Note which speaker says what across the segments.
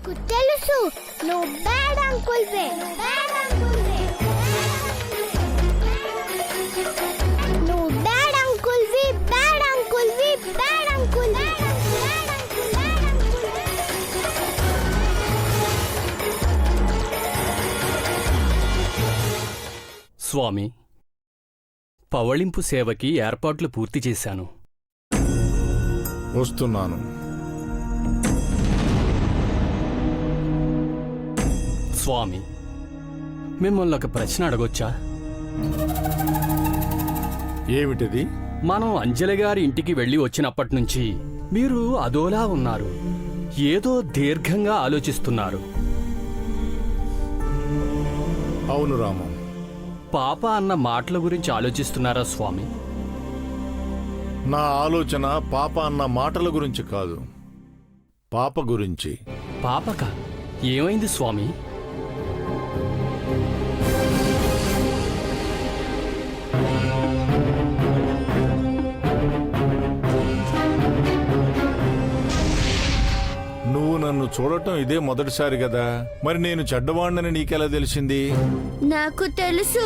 Speaker 1: నాకు తెలుసు నువ్వు బ్యాడ్ అంకుల్వే. నువ్వు బ్యాడ్ అంకుల్వి, బ్యాడ్ అంకుల్వి, బ్యాడ్ అంకుల్.
Speaker 2: స్వామి, పవళింపు సేవకి ఏర్పాట్లు పూర్తి చేశాను.
Speaker 3: వస్తున్నాను.
Speaker 2: స్వామి, మిమ్మల్ని ఒక ప్రశ్న అడగొచ్చా?
Speaker 3: ఏమిటిది?
Speaker 2: మనం అంజలి గారి ఇంటికి వెళ్ళి వచ్చినప్పటి నుంచి మీరు అదోలా ఉన్నారు. ఏదో దీర్ఘంగా ఆలోచిస్తున్నారు.
Speaker 3: అవును రాము.
Speaker 2: పాప అన్న మాటల గురించి ఆలోచిస్తున్నారా స్వామి?
Speaker 3: నా ఆలోచన పాప అన్న మాటల గురించి కాదు, పాప గురించి.
Speaker 2: పాపక ఏమైంది స్వామి?
Speaker 3: నువ్వు నన్ను చూడటం ఇదే మొదటిసారి కదా, మరి నేను చెడ్డవాణ్ణని నీకెలా తెలిసింది?
Speaker 1: నాకు తెలుసు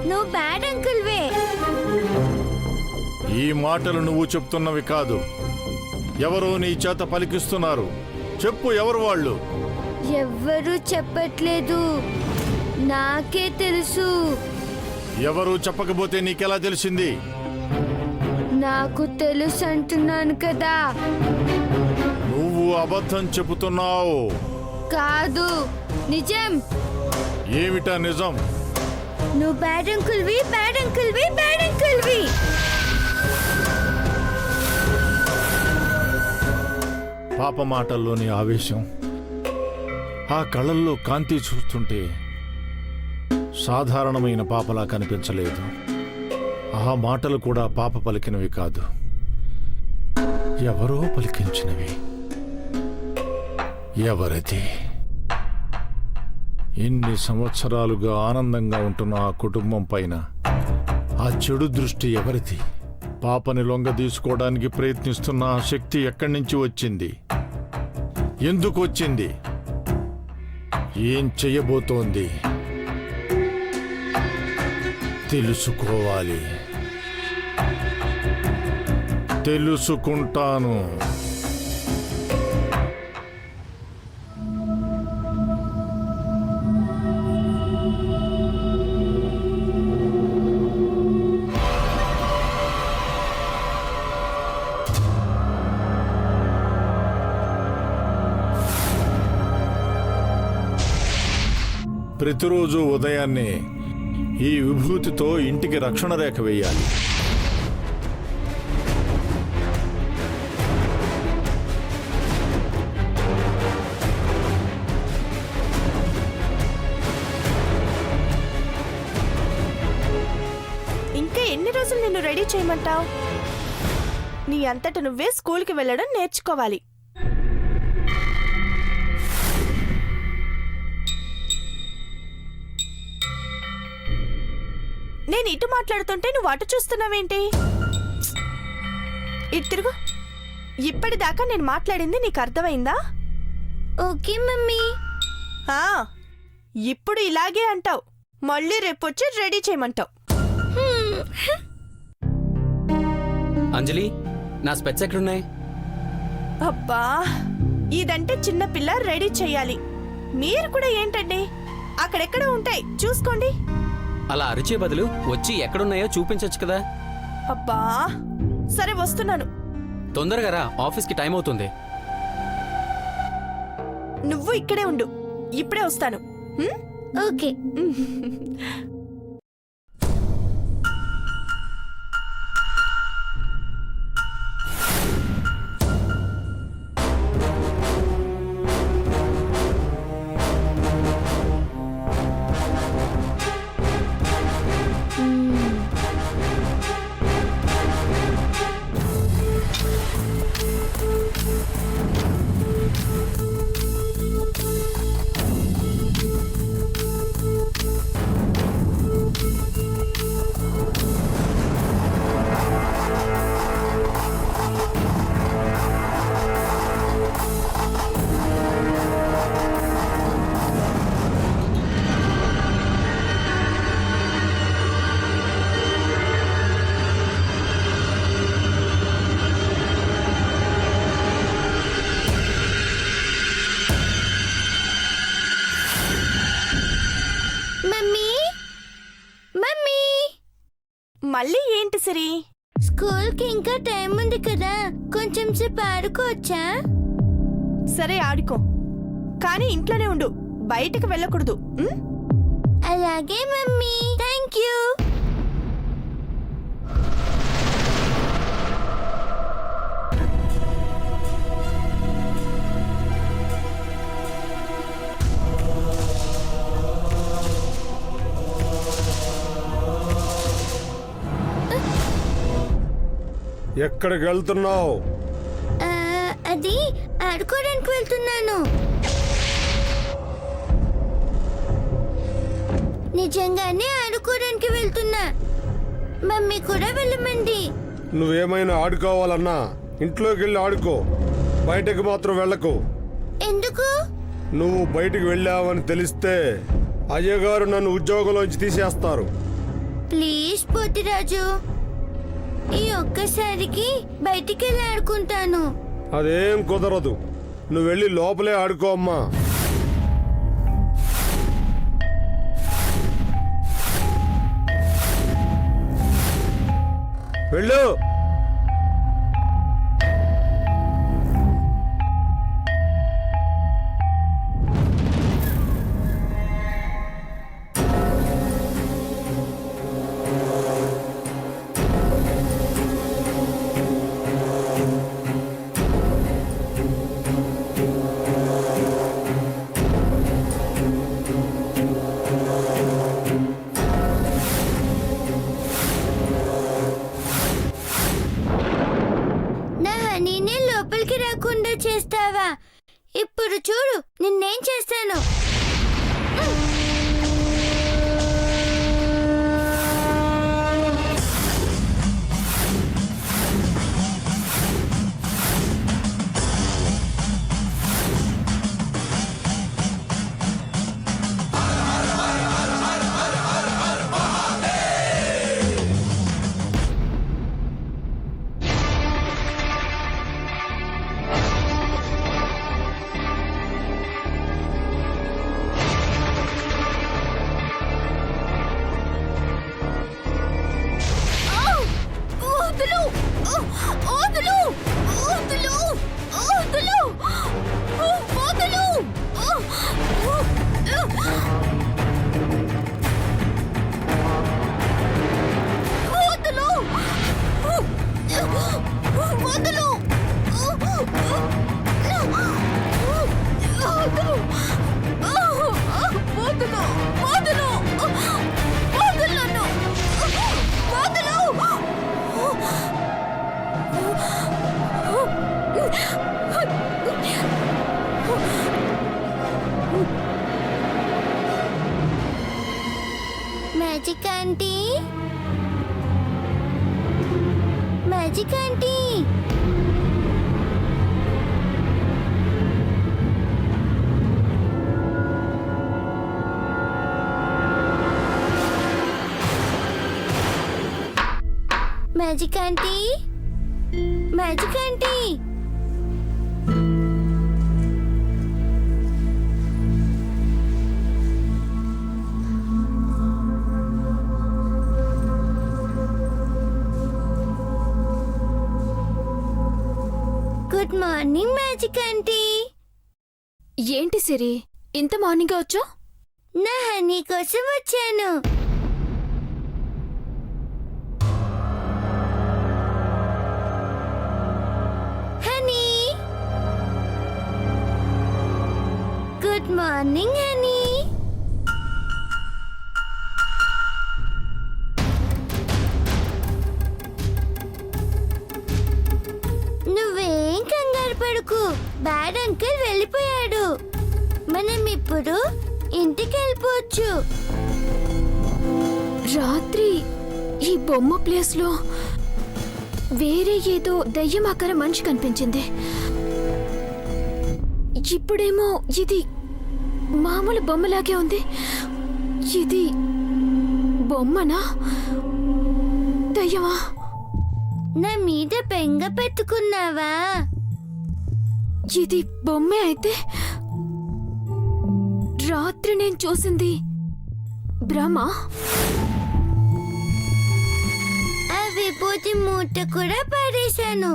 Speaker 1: నువ్వు బ్యాడ్ అంకుల్వే.
Speaker 3: ఈ మాటలు నువ్వు చెప్తున్నవి కాదు, ఎవరో నీ చేత పలికిస్తున్నారు. చెప్పు, ఎవరు వాళ్ళు?
Speaker 1: ఎవ్వరూ చెప్పట్లేదు, నాకే తెలుసు.
Speaker 3: ఎవరు చెప్పకపోతే నీకెలా తెలిసింది?
Speaker 1: నాకు తెలుసు అంటున్నాను కదా.
Speaker 3: నువ్వు అబద్ధం చెబుతున్నావు.
Speaker 1: కాదు, నిజం.
Speaker 3: ఏమిటా నిజం?
Speaker 1: నువ్వు బ్యాడ్ అంకుల్వి, బ్యాడ్ అంకుల్వి, బ్యాడ్ అంకుల్వి.
Speaker 3: పాప మాటల్లోని ఆవేశం, ఆ కళ్ళల్లో కాంతి చూస్తుంటే సాధారణమైన పాపలా కనిపించలేదు. ఆ మాటలు కూడా పాప పలికినవి కాదు, ఎవరో పలికించినవి. ఎవరిది? ఇన్ని సంవత్సరాలుగా ఆనందంగా ఉంటున్న ఆ కుటుంబం పైన ఆ చెడు దృష్టి ఎవరిది? పాపని లొంగ తీసుకోవడానికి ప్రయత్నిస్తున్న ఆ శక్తి ఎక్కడి నుంచి వచ్చింది? ఎందుకు వచ్చింది? ఏం చెయ్యబోతోంది? తెలుసుకోవాలి. తెలుసుకుంటాను. ప్రతిరోజు ఉదయాన్నే ఈ విభూతితో ఇంటికి రక్షణ రేఖ వేయాలి.
Speaker 4: ఇంకా ఎన్ని రోజులు నిన్ను రెడీ చేయమంటావు? నీ అంతట నువ్వే స్కూల్కి వెళ్ళడం నేర్చుకోవాలి. నేను ఇటు మాట్లాడుతుంటే నువ్వు అటు చూస్తున్నావేంటి? ఇటు తిరుగు. ఇప్పటిదాకా నేను మాట్లాడింది నీకు అర్థమైందా?
Speaker 1: Okay mummy.
Speaker 4: ఇప్పుడు ఇలాగే అంటావు, మళ్ళీ రేపొచ్చి రెడీ చేయమంటావు.
Speaker 2: అంజలి, నా స్పెట్స్ ఎక్కడున్నాయి?
Speaker 4: అబ్బా, ఇదంటే చిన్నపిల్ల రెడీ చెయ్యాలి. మీరు కూడా ఏంటండి, అక్కడెక్కడ ఉంటాయి చూసుకోండి.
Speaker 2: అలా అరిచే బదులు వచ్చి ఎక్కడున్నాయో చూపించొచ్చు కదా.
Speaker 4: అబ్బా, సరే వస్తున్నాను.
Speaker 2: తొందరగా రా, ఆఫీస్కి టైం అవుతుంది.
Speaker 4: నువ్వు ఇక్కడే ఉండు, ఇప్పుడే వస్తాను.
Speaker 1: ఓకే.
Speaker 4: ఏంటి సిరి?
Speaker 1: స్కూల్ కి ఇంకా టైం ఉంది కదా, కొంచెం సేపు ఆడుకోవచ్చా?
Speaker 4: సరే ఆడుకో, కానీ ఇంట్లోనే ఉండు, బయటకు వెళ్ళకూడదు. ఉం?
Speaker 1: అలాగే మమ్మీ, థ్యాంక్ యూ.
Speaker 5: ఎక్కడికి వెళ్తున్నావు?
Speaker 1: అది ఆడుకోవడానికి వెళ్తున్నాను. నిజంగానే ఆడుకోవడానికి వెళ్తున్నా. మమ్మీ కూడా వెళ్ళమంది.
Speaker 5: నువ్వేమైనా ఆడుకోవాలన్నా ఇంట్లోకి వెళ్ళి ఆడుకో, బయటకు మాత్రం వెళ్ళకు.
Speaker 1: ఎందుకు?
Speaker 5: నువ్వు బయటికి వెళ్ళావని తెలిస్తే అయ్యగారు నన్ను ఉద్యోగంలోంచి తీసేస్తారు.
Speaker 1: ప్లీజ్ పోతిరాజు, ఈ ఒక్కసారికి బయటికి వెళ్ళి ఆడుకుంటాను.
Speaker 5: అదేం కుదరదు, నువ్వు వెళ్ళి లోపలే ఆడుకో అమ్మా. వెళ్ళు.
Speaker 1: నా హనీనే లోపలికి రాకుండా చేస్తావా? ఇప్పుడు చూడు నిన్నేం చేస్తాను. Magic aunty, magic aunty, magic aunty, magic aunty. Good morning magic aunty.
Speaker 6: ఏంటి సిరి, ఇంత మార్నింగ్ వచ్చా?
Speaker 1: నా హనీ కోసం వచ్చాను. Honey, good morning honey. నువ్వేం కంగారు పడుకు, బ్యాడ్ అంకుల్ వెళ్ళిపోయాడు. మనం ఇప్పుడు ఇంటికి వెళ్ళిపోవచ్చు.
Speaker 6: రాత్రి ఈ బొమ్మ ప్లేస్ లో వేరే ఏదో దయ్యం ఆకార మనిషి కనిపించింది. ఇప్పుడేమో ఇది మామూలు బొమ్మలాగే ఉంది. ఇది బొమ్మనా దయ్యమా?
Speaker 1: నా మీద బెంగ పెట్టుకున్నావా?
Speaker 6: ఇది బొమ్మే అయితే రాత్రి నేను చూసింది భ్రమ.
Speaker 1: అవి విభూతి మూట కూడా పడేశాను.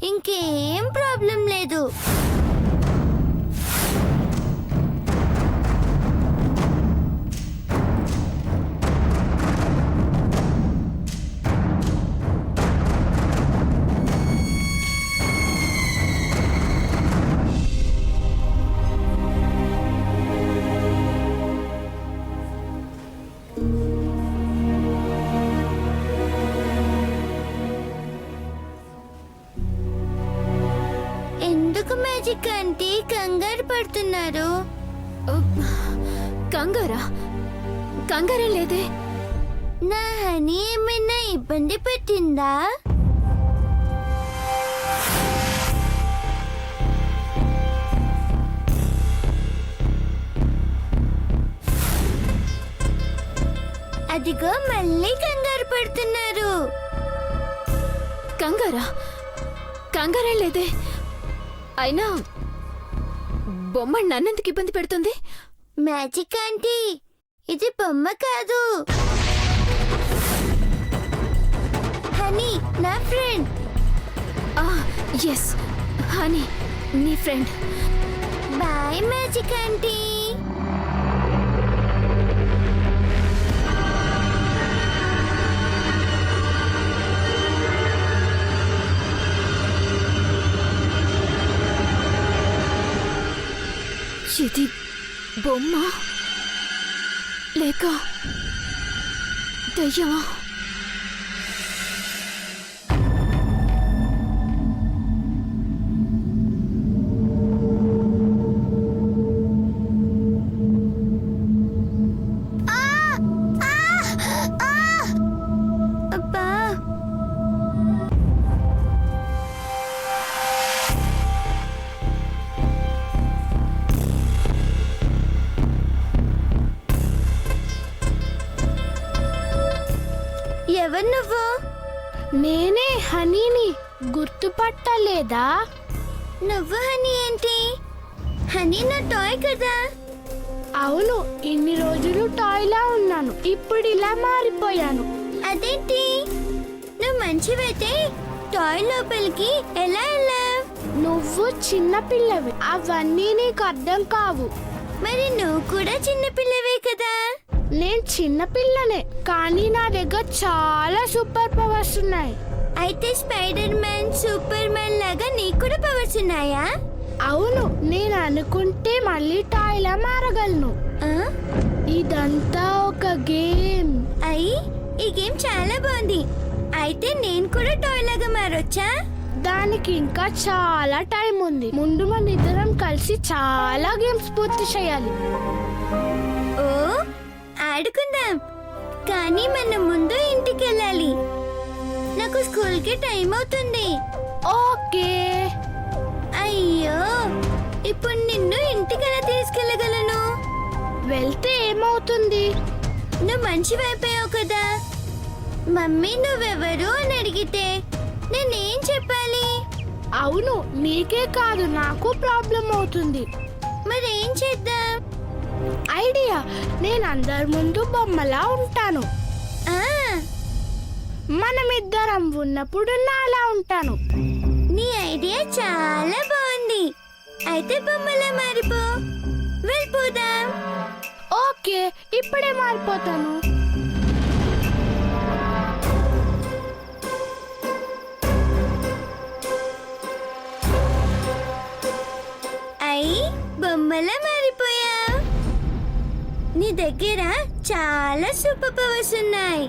Speaker 1: ఇంకేం ప్రాబ్లం లేదు. ఎందుకు మ్యాజిక్ ఆంటీ కంగారు పడుతున్నారు?
Speaker 6: కంగారా? కంగారే లేదే.
Speaker 1: నా హనీ ఏమైనా ఇబ్బంది పెట్టిందా? అదిగో మళ్ళీ కంగారు పడుతున్నారు.
Speaker 6: కంగారా? కంగారే లేదే. అయినా బొమ్మ నన్నెందుకు ఇబ్బంది పెడుతుంది?
Speaker 1: మ్యాజిక్ ఆంటీ, ఇది బొమ్మ కాదు, హనీ నా ఫ్రెండ్.
Speaker 6: ఎస్, హనీ నీ ఫ్రెండ్.
Speaker 1: Bye magic aunty.
Speaker 6: ఇది బొమ్మ లేక దయ్యమా?
Speaker 1: అబ్బా, ఎవరు నువ్వు?
Speaker 4: నేనే హనీని, గుర్తుపట్టలేదా?
Speaker 1: నువ్వు హనీ ఏంటి? హనీ నా టాయ్ కదా.
Speaker 4: అవును, ఇన్ని రోజులు టాయ్లా ఉన్నాను, ఇప్పుడు ఇలా మారిపోయాను.
Speaker 1: అదేంటి, నువ్వు మంచివైతే టాయ్ లోపలికి ఎలా వెళ్ళావు?
Speaker 4: నువ్వు చిన్న పిల్లవి, అవన్నీ నీకు అర్థం కావు.
Speaker 1: మరి నువ్వు కూడా చిన్న పిల్లవే కదా.
Speaker 4: నేను చిన్న పిల్లనే, కానీ నా దగ్గర చాలా సూపర్ పవర్స్ ఉన్నాయి.
Speaker 1: అయితే స్పైడర్ మ్యాన్, సూపర్ మ్యాన్ లాగా నీకు కూడా పవర్స్ ఉన్నాయా?
Speaker 4: అవును, నేను అనుకుంటే మళ్ళీ టాయ్లా మారగలను.
Speaker 1: ఆ?
Speaker 4: ఇదంతా ఒక గేమ్.
Speaker 1: అయ్యి, ఈ గేమ్ చాలా బాగుంది. అయితే నేను కూడా టాయ్ లాగా మారొచ్చా?
Speaker 4: దానికి ఇంకా చాలా టైం ఉంది. ముందు మన ఇద్దరం కలిసి చాలా గేమ్స్ పూర్తి చేయాలి.
Speaker 1: ఓ, ఆడుకుందాం. కానీ మనం ముందు ఇంటికి వెళ్ళాలి. నాకు స్కూల్కి టైం అవుతుంది.
Speaker 4: ఓకే.
Speaker 1: అయ్యో, ఇప్పుడు నిన్ను ఇంటికి ఎలా తీసుకెళ్ళగలను?
Speaker 4: వెళ్తే ఏమవుతుంది?
Speaker 1: నువ్వు మంచి వైపోయావు కదా. మమ్మీ నువ్వెవరు అని అడిగితే నేనేం చెప్పాలి?
Speaker 4: అవును, నీకే కాదు నాకు ప్రాబ్లం అవుతుంది.
Speaker 1: మరేం చేద్దాం?
Speaker 4: ఐడియా, నేను అందరి ముందు బొమ్మలా ఉంటాను.
Speaker 1: ఆ,
Speaker 4: మనమిద్దరం ఉన్నప్పుడు నాలా ఉంటాను.
Speaker 1: నీ ఐడియా చాలా బాగుంది. అయితే బొమ్మలా మారిపో. వెళ్ళిపోదాం.
Speaker 4: ఓకే, ఇప్పుడే మారిపోతాను.
Speaker 1: అయ్యి, బొమ్మలా మారిపోయా. నీ దగ్గర చాలా సూపర్ పవర్స్ ఉన్నాయి.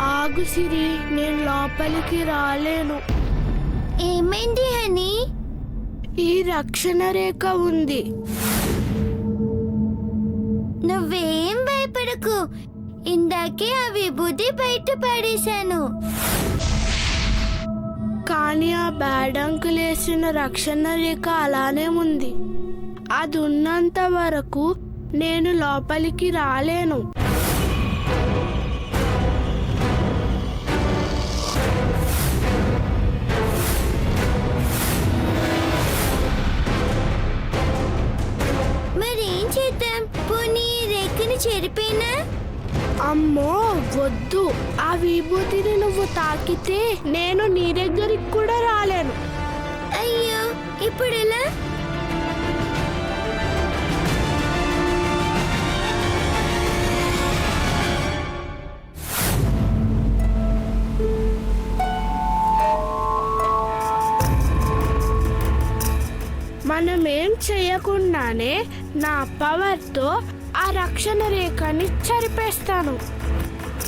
Speaker 4: ఆగు సిరి, నేను లోపలికి రాలేను.
Speaker 1: ఏమైంది హనీ?
Speaker 4: ఈ రక్షణ రేఖ ఉంది.
Speaker 1: నువ్వేం భయపడకు. ఇందాకే ఆ విభూతి బయట పడేశాను.
Speaker 7: కానీ ఆ బ్యాడ్ అంకుల్ వేసిన రక్షణ రేఖ అలానే ఉంది. అది ఉన్నంత వరకు నేను లోపలికి రాలేను.
Speaker 1: మరేం చేద్దాం? పోనీ రేఖని చెరిపోయినా?
Speaker 7: అమ్మో వద్దు, ఆ విభూతిని నువ్వు తాకితే నేను నీ దగ్గరికి కూడా రాలేను.
Speaker 1: అయ్యో, ఇప్పుడు ఎలా?
Speaker 7: మనమేం చేయకుండానే నా పవర్తో ఆ రక్షణ రేఖని చరిపేస్తాను.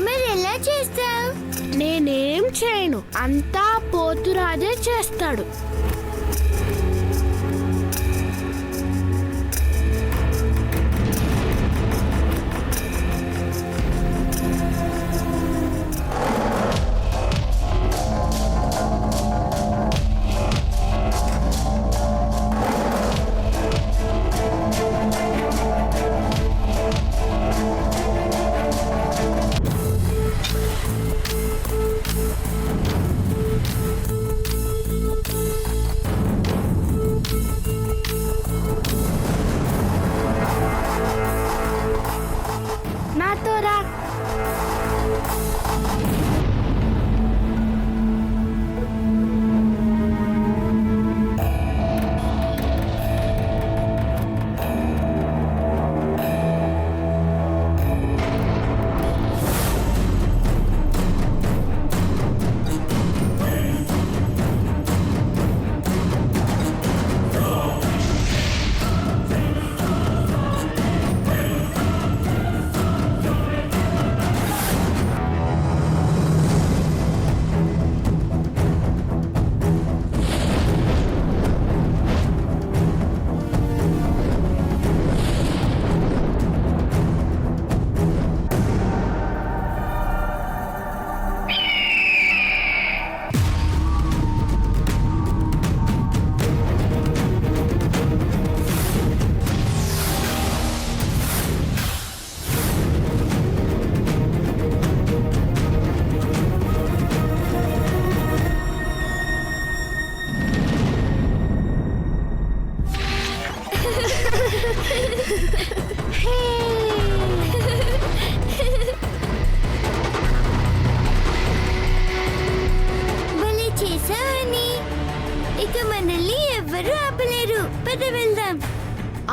Speaker 1: మరి ఎలా చేస్తావు?
Speaker 7: నేనేం చేయను, అంతా పోతురాజే చేస్తాడు. నాతో రా.
Speaker 1: భలే చేసావని. ఇక మనల్ని ఎవ్వరూ ఆపలేరు. పద వెళ్దాం.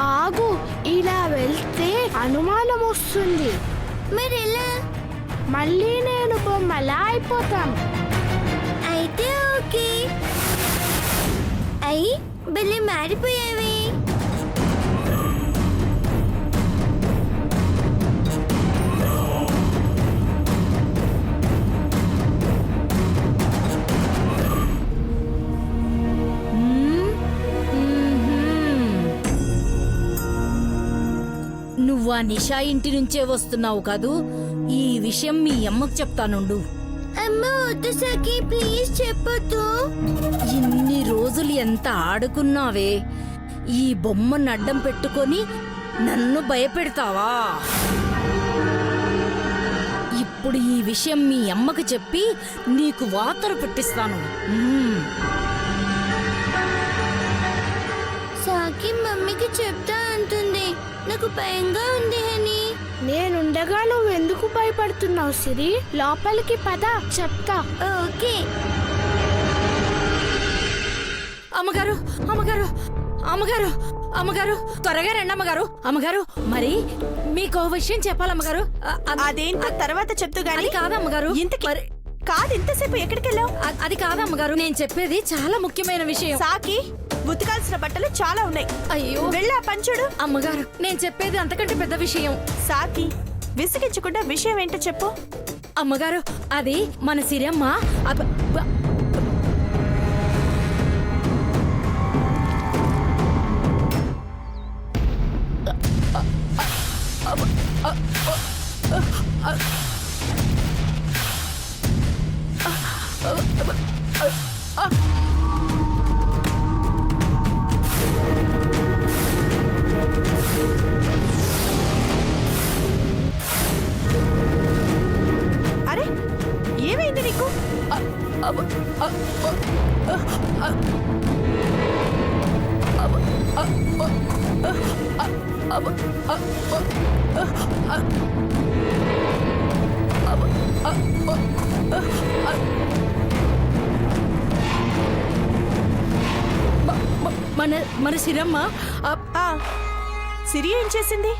Speaker 7: ఆగు, ఇలా వెళ్తే అనుమానం వస్తుంది.
Speaker 1: మరెలా?
Speaker 7: మళ్ళీ నేను బొమ్మలా అయిపోతాను.
Speaker 1: అయితే ఓకే. అయ్యి భలే మారిపోయావే.
Speaker 8: నువ్వు ఆ నిషా ఇంటి నుంచే వస్తున్నావు కదూ? ఈ విషయం మీ అమ్మకు చెప్తానుండు.
Speaker 1: అమ్మ వద్దు సఖి, ప్లీజ్ చెప్పొద్దు.
Speaker 8: ఇన్ని రోజులు ఎంత ఆడుకున్నావే, ఈ బొమ్మను అడ్డం పెట్టుకొని నన్ను భయపెడతావా? ఇప్పుడు ఈ విషయం మీ అమ్మకు చెప్పి నీకు వాతరు పెట్టిస్తాను.
Speaker 1: సాకి మమ్మీకి చెప్తా అంటుంది. నాకు భయంగా ఉంది హని.
Speaker 7: నేనుండగా నువ్వెందుకు భయపడుతున్నావు సిరి? లోపలికి పద, చెప్తా.
Speaker 1: ఓకే.
Speaker 8: అమ్మగారు, అమ్మగారు, అమ్మగారు, అమ్మగారు, త్వరగా రండి అమ్మగారు. అమ్మగారు, మరి మీకు ఓ విషయం చెప్పాలమ్మగారు.
Speaker 4: అదేంటో తర్వాత చెప్తూ గాని.
Speaker 8: అది కాదమ్మగారు.
Speaker 4: ఇంతకి
Speaker 8: మరి
Speaker 4: కాదు, ఇంతసేపు ఎక్కడికెళ్ళావు?
Speaker 8: అది కాదమ్మగారు, నేను చెప్పేది చాలా ముఖ్యమైన విషయం.
Speaker 4: సాకి, ఉతకాల్సిన బట్టలు చాలా ఉన్నాయి.
Speaker 8: అయ్యో,
Speaker 4: వెళ్ళా పంచుడు.
Speaker 8: అమ్మగారు, నేను చెప్పేది అంతకంటే పెద్ద విషయం.
Speaker 4: సాకి, విసిగించకుండా విషయం ఏంటో చెప్పు.
Speaker 8: అమ్మగారు, అది మన సిరమ్మ
Speaker 4: అరే ఏమైంది నీకు?
Speaker 8: మన సిరమ్మ
Speaker 4: ఆ, సిరి ఏం చేసింది?